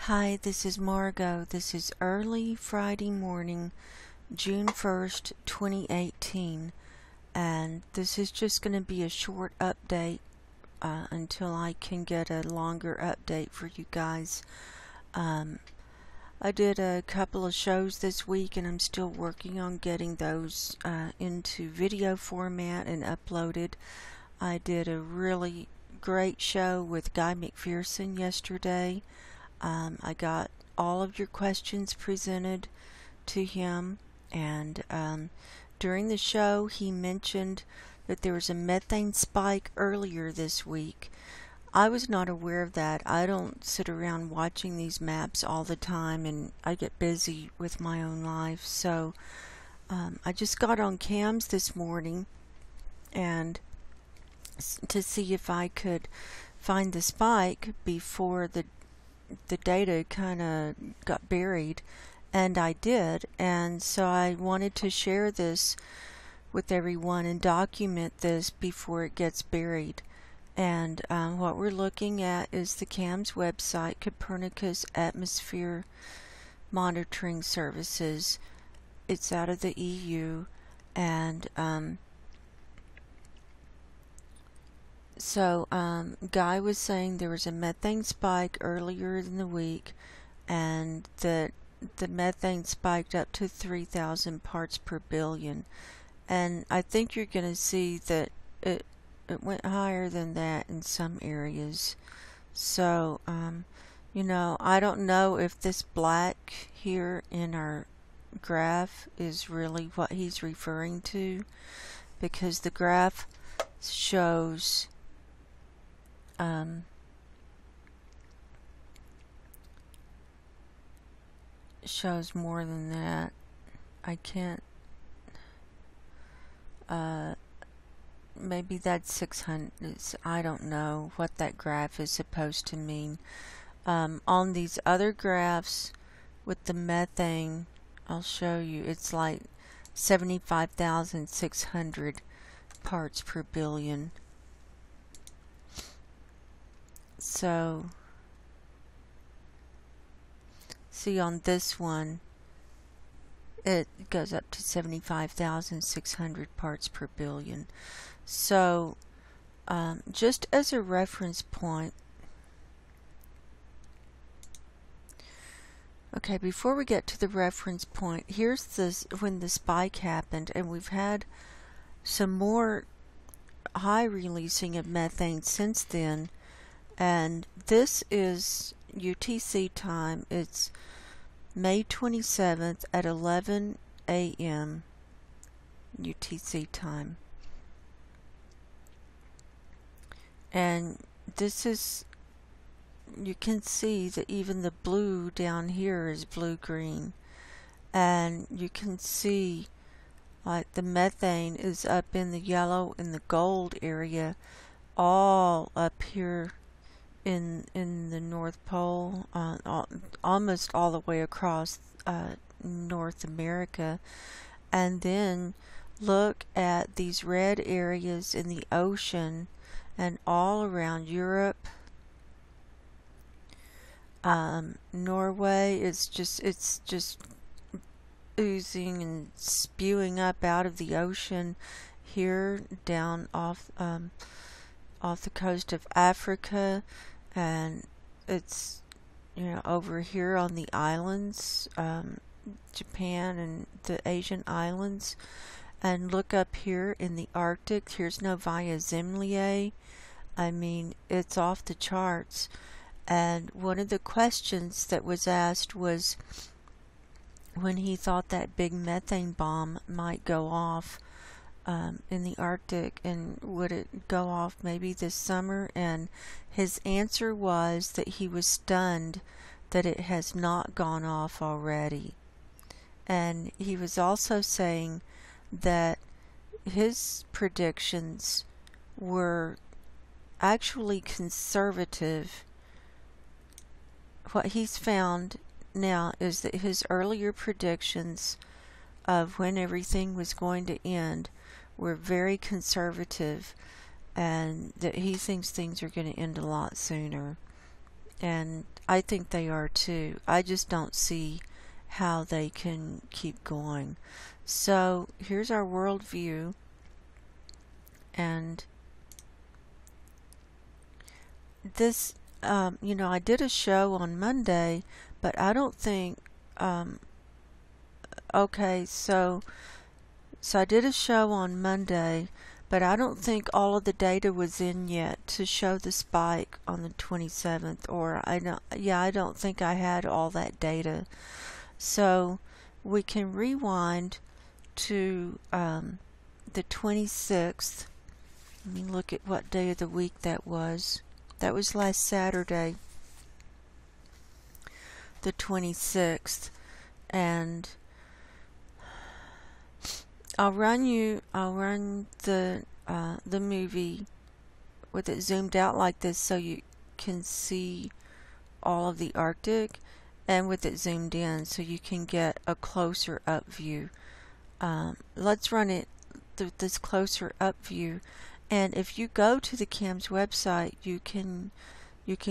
Hi, this is Margo. This is early Friday morning, June 1st, 2018, and this is just going to be a short update until I can get a longer update for you guys. I did a couple of shows this week, and I'm still working on getting those into video format and uploaded. I did a really great show with Guy McPherson yesterday. I got all of your questions presented to him, and during the show he mentioned that there was a methane spike earlier this week. I was not aware of that. I don't sit around watching these maps all the time, and I get busy with my own life, so I just got on cams this morning and to see if I could find the spike before the data kind of got buried, and I did, and so I wanted to share this with everyone and document this before it gets buried. And what we're looking at is the CAMS website, Copernicus Atmosphere Monitoring Services. It's out of the EU, and so Guy was saying there was a methane spike earlier in the week, and that the methane spiked up to 3,000 parts per billion. And I think you're going to see that it went higher than that in some areas. So, you know, I don't know if this black here in our graph is really what he's referring to, because the graph shows shows more than that. I can't maybe that's 600. I don't know what that graph is supposed to mean. On these other graphs with the methane, I'll show you, it's like 75,600 parts per billion. So, see, on this one, it goes up to 75,600 parts per billion. So, just as a reference point, okay, before we get to the reference point, here's this when the spike happened, and we've had some more high releasing of methane since then. And this is UTC time. It's May 27th at 11 a.m. UTC time. And this is, you can see that even the blue down here is blue-green. And you can see like the methane is up in the yellow and the gold area, all up here in the North Pole, almost all the way across North America. And then look at these red areas in the ocean and all around Europe. Norway is it's just oozing and spewing up out of the ocean here down off the coast of Africa, and it's, you know, over here on the islands, Japan and the Asian islands. And look up here in the Arctic, here's Novaya Zemlya. I mean, it's off the charts. And one of the questions that was asked was when he thought that big methane bomb might go off in the Arctic, and would it go off maybe this summer? And his answer was that he was stunned that it has not gone off already. And he was also saying that his predictions were actually conservative. What he's found now is that his earlier predictions of when everything was going to end were very conservative, and that he thinks things are going to end a lot sooner. and I think they are too. I just don't see how they can keep going. So here's our world view, and this, you know, I did a show on Monday, but I don't think, okay, so I did a show on Monday, but I don't think all of the data was in yet to show the spike on the 27th, or I don't think I had all that data. So we can rewind to the 26th. Let me look at what day of the week that was. That was last Saturday, the 26th, and I'll run the movie with it zoomed out like this so you can see all of the Arctic, and with it zoomed in so you can get a closer up view. Let's run it this closer up view, and if you go to the CAM's website, you can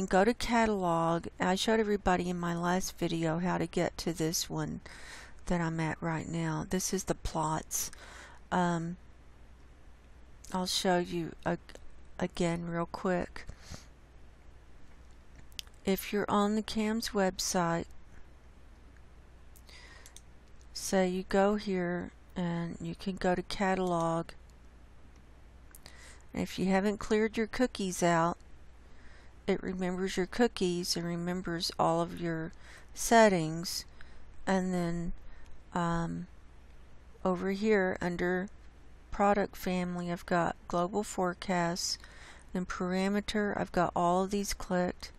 go to catalog. I showed everybody in my last video how to get to this one that I'm at right now. This is the plots. I'll show you again real quick. If you're on the CAM's website, say you go here and you can go to catalog. And if you haven't cleared your cookies out, it remembers your cookies and remembers all of your settings, and then over here under product family, I've got global forecasts, then parameter, I've got all of these clicked,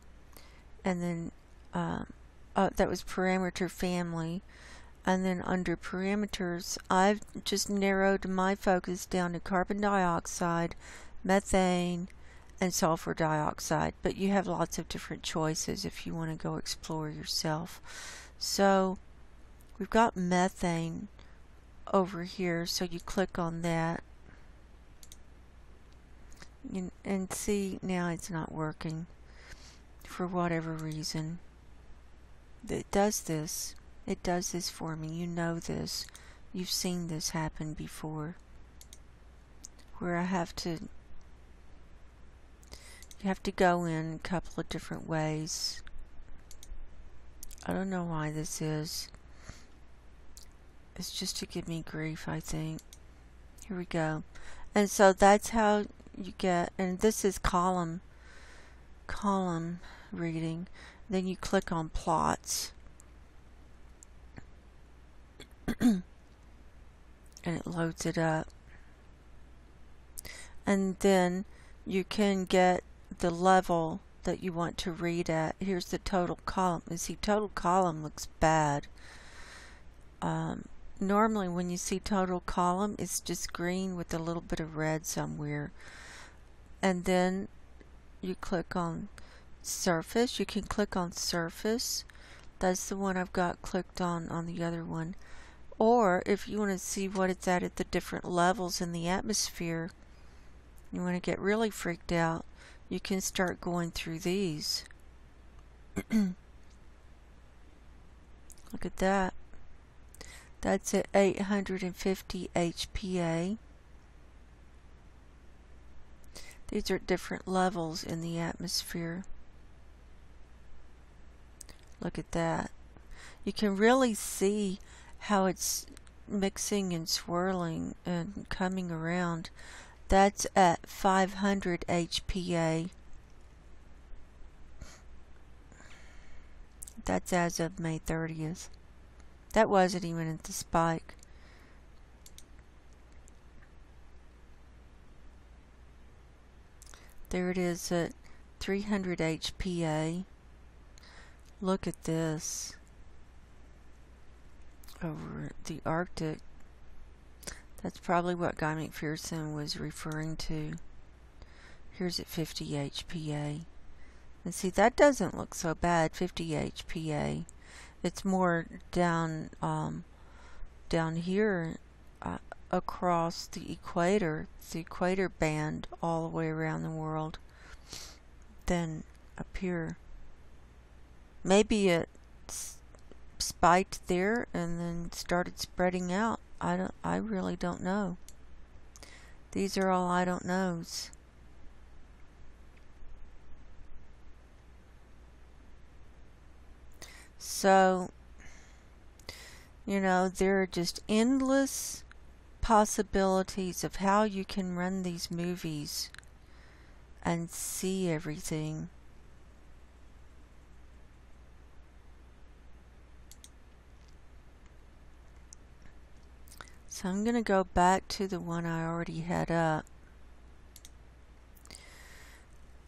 and then that was parameter family, and then under parameters I've just narrowed my focus down to carbon dioxide, methane, and sulfur dioxide, but you have lots of different choices if you want to go explore yourself. So we've got methane over here, so you click on that and see now it's not working for whatever reason. It does this for me. You know this. You've seen this happen before, where you have to go in a couple of different ways. I don't know why this is. It's just to give me grief, I think. Here we go. And so that's how you get, and this is column reading. Then you click on plots. And it loads it up. And then you can get the level that you want to read at. Here's the total column. You see, total column looks bad. Normally when you see total column, it's just green with a little bit of red somewhere. And then you click on surface. You can click on surface. That's the one I've got clicked on the other one. Or if you want to see what it's at the different levels in the atmosphere, you want to get really freaked out, you can start going through these. Look at that. That's at 850 HPA. These are different levels in the atmosphere. Look at that. You can really see how it's mixing and swirling and coming around. That's at 500 HPA. That's as of May 30th. That wasn't even at the spike. There it is at 300 HPA. Look at this. Over the Arctic. That's probably what Guy McPherson was referring to. Here's at 50 HPA. And see, that doesn't look so bad, 50 HPA. It's more down here across the equator band all the way around the world than up here. Maybe it spiked there and then started spreading out. I really don't know. These are all I don't knows. So, you know, there are just endless possibilities of how you can run these movies and see everything. So I'm going to go back to the one I already had up,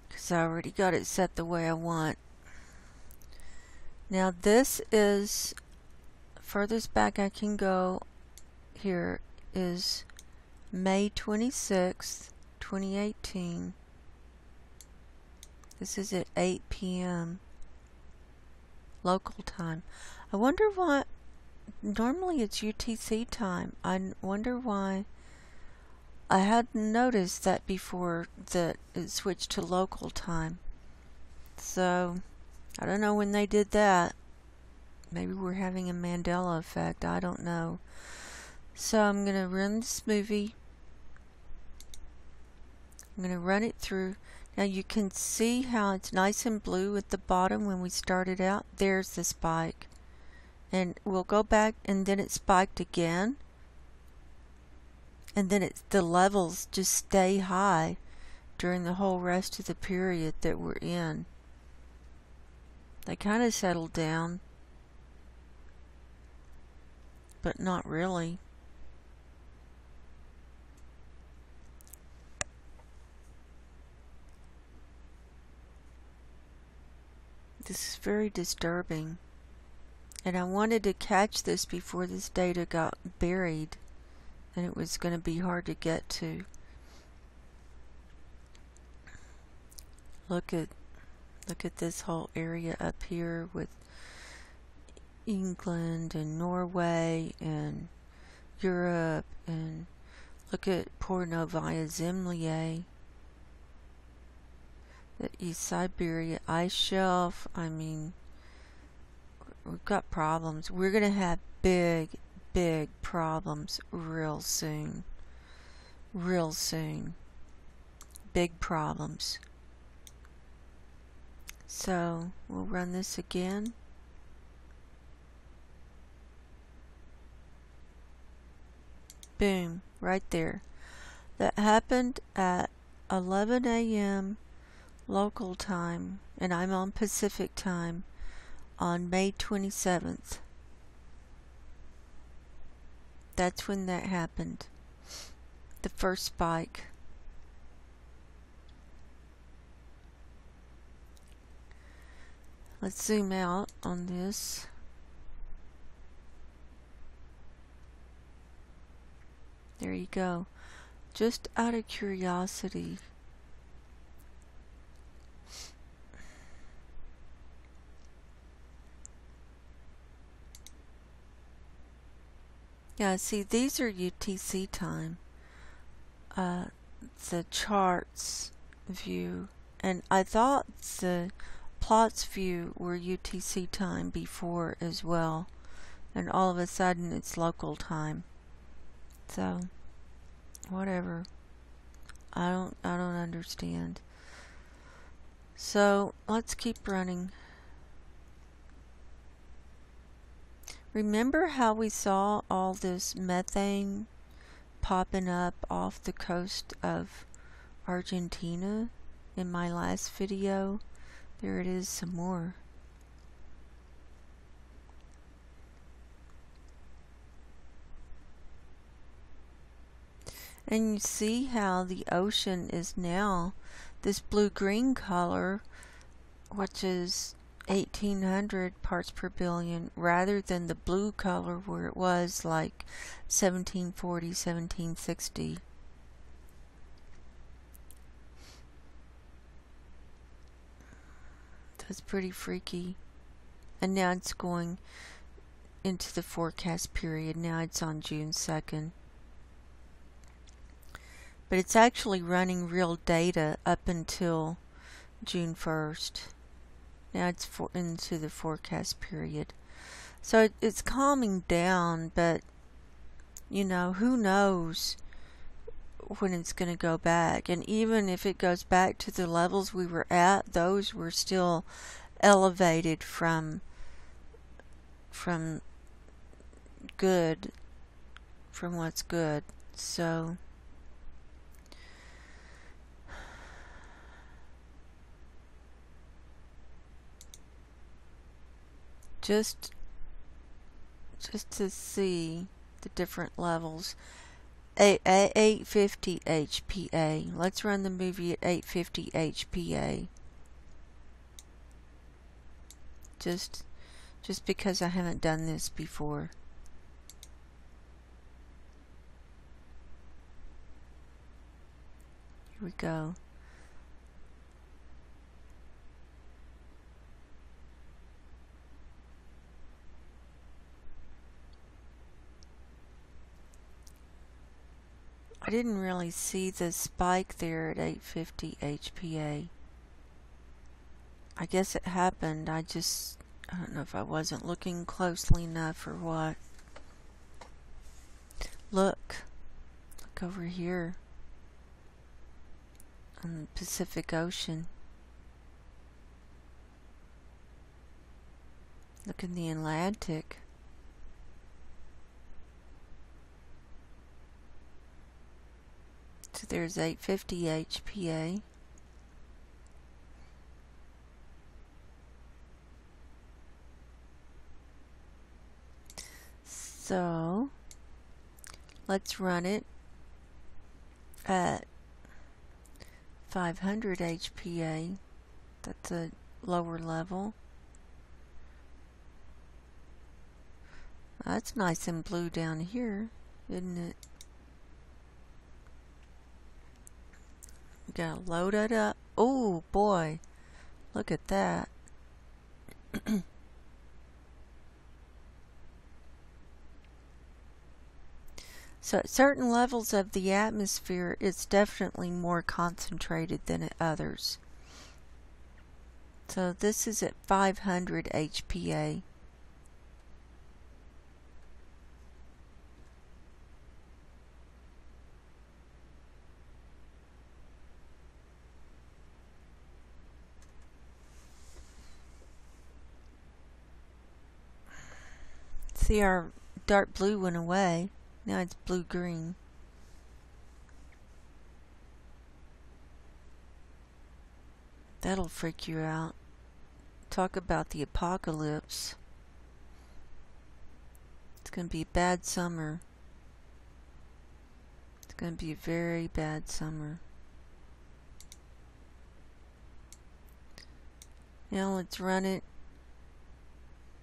because I already got it set the way I want. Now this is, furthest back I can go here is May 26th, 2018. This is at 8 p.m. local time. I wonder why. Normally it's UTC time. I wonder why I hadn't noticed that before that it switched to local time. So I don't know when they did that. Maybe we're having a Mandela effect. I don't know. So I'm going to run this movie. I'm going to run it through. Now you can see how it's nice and blue at the bottom when we started out. There's the spike. And we'll go back, and then it spiked again. And then the levels just stay high during the whole rest of the period that we're in. They kind of settled down, but not really. This is very disturbing. And I wanted to catch this before this data got buried, and it was going to be hard to get to. Look at this whole area up here with England and Norway and Europe, and look at poor Novaya Zemlya, the East Siberia ice shelf. I mean, we've got problems. We're going to have big problems real soon. Real soon. Big problems. So, we'll run this again. Boom. Right there. That happened at 11 a.m. local time, and I'm on Pacific time, on May 27th. That's when that happened. The first spike. Let's zoom out on this. There you go. Just out of curiosity, yeah, see, these are UTC time. The charts view, and I thought the plots view were UTC time before as well, and all of a sudden it's local time. So whatever. I don't understand. So let's keep running. Remember how we saw all this methane popping up off the coast of Argentina in my last video? There it is some more. And you see how the ocean is now this blue-green color, which is 1800 parts per billion, rather than the blue color where it was like 1740, 1760. That's pretty freaky. And now it's going into the forecast period. Now it's on June 2nd. But it's actually running real data up until June 1st. Now it's into the forecast period. So it's calming down, but you know, who knows when it's going to go back. And even if it goes back to the levels we were at, those were still elevated from good, from what's good. So just to see the different levels. 850 HPA. Let's run the movie at 850 HPA. Just because I haven't done this before. Here we go. I didn't really see the spike there at 850 HPA. I guess it happened. I don't know if I wasn't looking closely enough or what. Look over here on the Pacific Ocean. Look in the Atlantic. So there's 850 HPA. So let's run it at 500 HPA. That's a lower level. That's nice and blue down here, isn't it? Gotta load it up. Oh boy, look at that. So at certain levels of the atmosphere, it's definitely more concentrated than at others. So this is at 500 HPA. See, our dark blue went away. Now it's blue-green. That'll freak you out. Talk about the apocalypse. It's going to be a bad summer. It's going to be a very bad summer. Now let's run it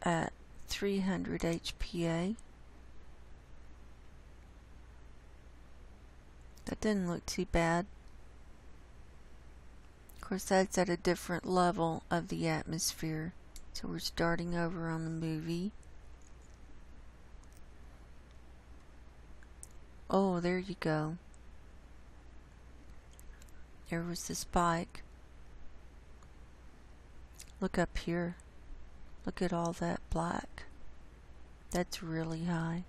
at 300 HPA. That didn't look too bad. Of course, that's at a different level of the atmosphere. So we're starting over on the movie. Oh, there you go. There was the spike. Look up here. Look at all that black. That's really high.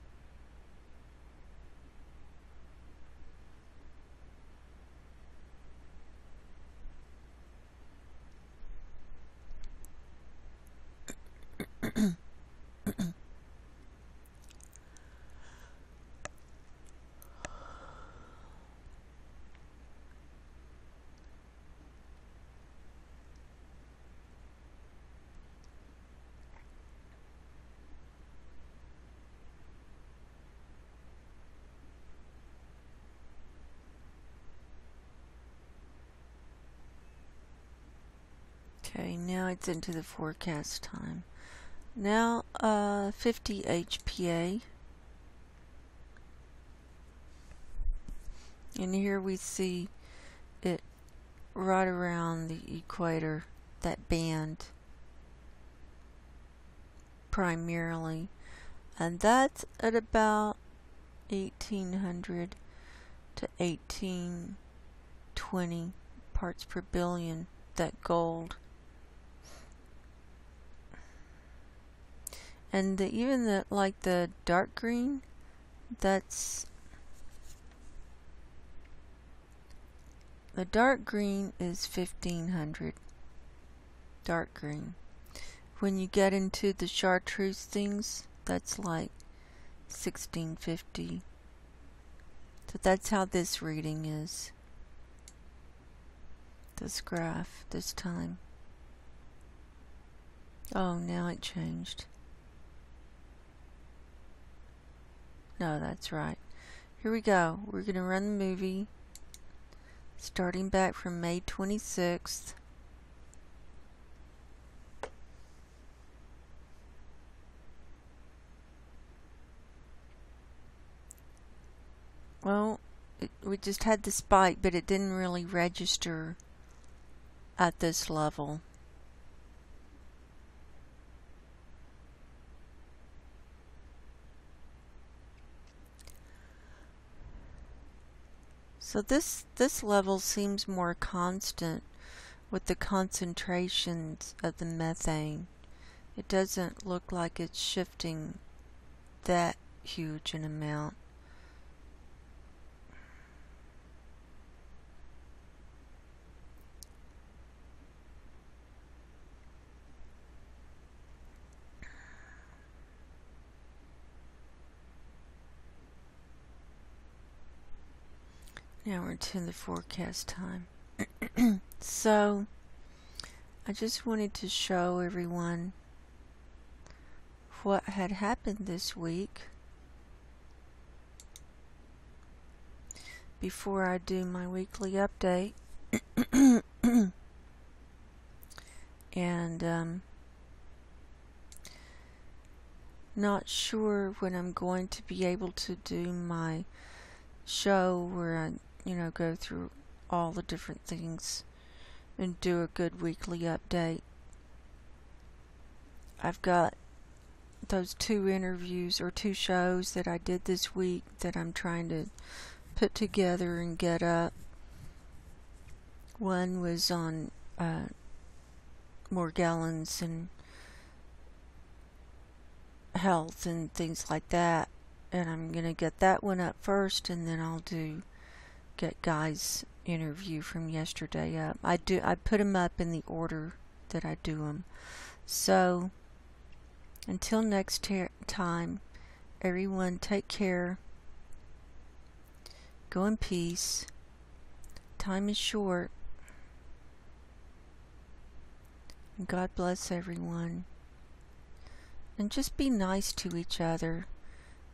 Okay, now it's into the forecast time. Now 50 HPA. And here we see it right around the equator, that band primarily. And that's at about 1800 to 1820 parts per billion, that gold. And even like the dark green, that's the dark green is 1500. Dark green. When you get into the chartreuse things, that's like 1650. So that's how this reading is. This graph this time. Oh, now it changed. No, that's right. Here we go. We're going to run the movie starting back from May 26th. Well, we just had the spike, but it didn't really register at this level. So this level seems more constant with the concentrations of the methane. It doesn't look like it's shifting that huge an amount. Now we're to the forecast time. So, I just wanted to show everyone what had happened this week before I do my weekly update. And not sure when I'm going to be able to do my show where I go through all the different things and do a good weekly update. I've got those 2 interviews or 2 shows that I did this week that I'm trying to put together and get up. One was on Morgellons and health and things like that, and I'm gonna get that one up first, and then I'll get Guy's interview from yesterday up. I put them up in the order that I do them. So until next time, everyone take care. Go in peace. Time is short. And God bless everyone. And just be nice to each other.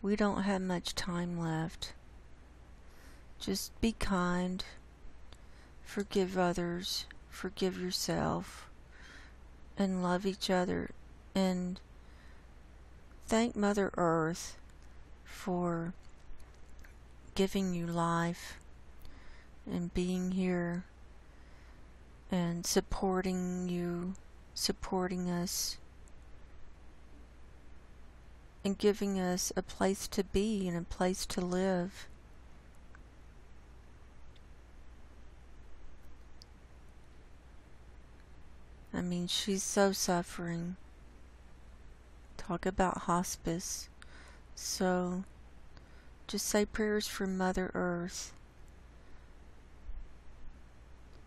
We don't have much time left. Just be kind, forgive others, forgive yourself, and love each other, and thank Mother Earth for giving you life and being here and supporting you, supporting us, and giving us a place to be and a place to live. I mean, she's so suffering. Talk about hospice. So, just say prayers for Mother Earth.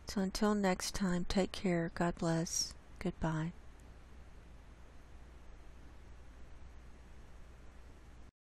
So until next time, take care. God bless. Goodbye.